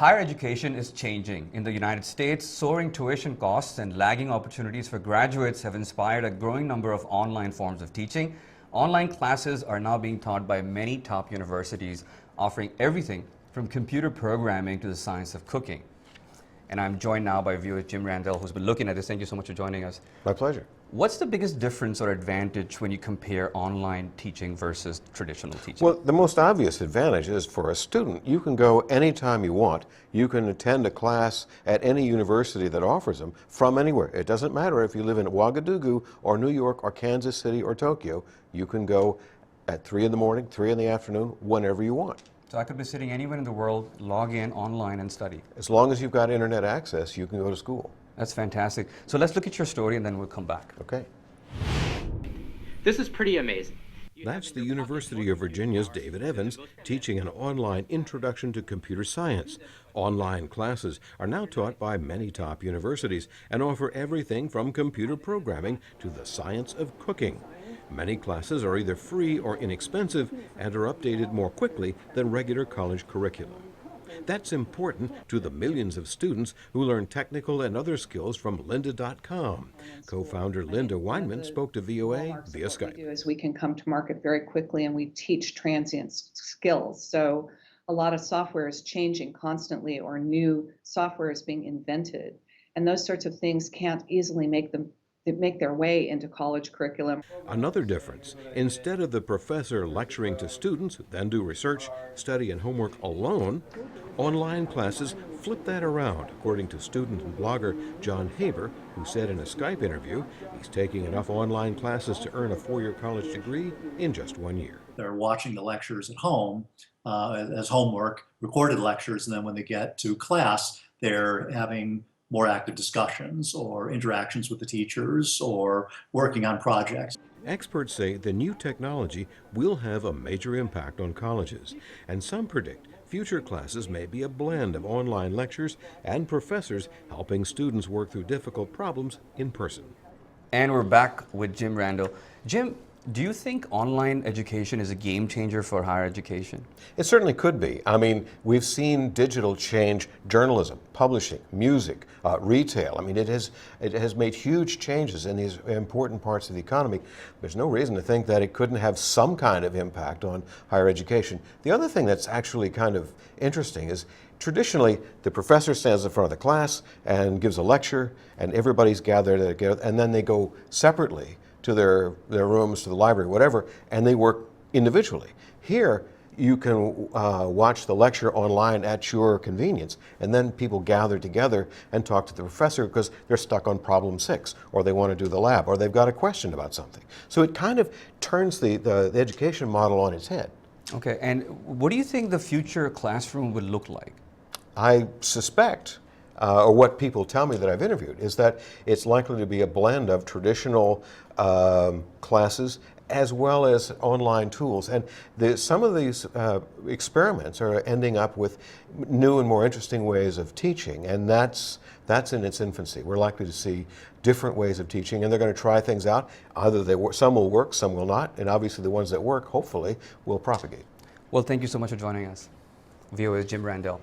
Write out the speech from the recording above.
Higher education is changing. In the United States, soaring tuition costs and lagging opportunities for graduates have inspired a growing number of online forms of teaching. Online classes are now being taught by many top universities, offering everything from computer programming to the science of cooking. And I'm joined now by viewer Jim Randell, who's been looking at this. Thank you so much for joining us. My pleasure. What's the biggest difference or advantage when you compare online teaching versus traditional teaching? Well, the most obvious advantage is for a student, you can go anytime you want. You can attend a class at any university that offers them from anywhere. It doesn't matter if you live in Ouagadougou or New York or Kansas City or Tokyo. You can go at 3 in the morning, 3 in the afternoon, whenever you want. So I could be sitting anywhere in the world, log in online and study. As long as you've got internet access, you can go to school. That's fantastic. So let's look at your story and then we'll come back. Okay. This is pretty amazing. That's the University of Virginia's David Evans teaching an online introduction to computer science. Online classes are now taught by many top universities and offer everything from computer programming to the science of cooking. Many classes are either free or inexpensive and are updated more quickly than regular college curriculum. That's important to the millions of students who learn technical and other skills from lynda.com. Co-founder Linda Weinman spoke to VOA via Skype. What we do is we can come to market very quickly and we teach transient skills. So a lot of software is changing constantly or new software is being invented. And those sorts of things can't easily make their way into college curriculum. Another difference, instead of the professor lecturing to students who then do research, study, and homework alone, online classes flip that around, according to student and blogger John Haber, who said in a Skype interview he's taking enough online classes to earn a 4-year college degree in just 1 year. They're watching the lectures at home as homework, recorded lectures, and then when they get to class, they're having more active discussions or interactions with the teachers or working on projects. Experts say the new technology will have a major impact on colleges, and some predict future classes may be a blend of online lectures and professors helping students work through difficult problems in person. And we're back with Jim Randell. Jim, do you think online education is a game changer for higher education? It certainly could be. I mean, we've seen digital change journalism, publishing, music, retail. I mean, it has made huge changes in these important parts of the economy. There's no reason to think that it couldn't have some kind of impact on higher education. The other thing that's actually kind of interesting is traditionally, the professor stands in front of the class and gives a lecture, and everybody's gathered together, and then they go separately to their rooms, to the library, whatever, and they work individually. Here, you can watch the lecture online at your convenience, and then people gather together and talk to the professor because they're stuck on problem 6, or they want to do the lab, or they've got a question about something. So it kind of turns the education model on its head. Okay, and what do you think the future classroom would look like? I suspect, or what people tell me that I've interviewed, is that it's likely to be a blend of traditional classes as well as online tools. And some of these experiments are ending up with new and more interesting ways of teaching, and that's in its infancy. We're likely to see different ways of teaching, and they're going to try things out. Either some will work, some will not, and obviously the ones that work, hopefully, will propagate. Well, thank you so much for joining us. VOA Jim Randell.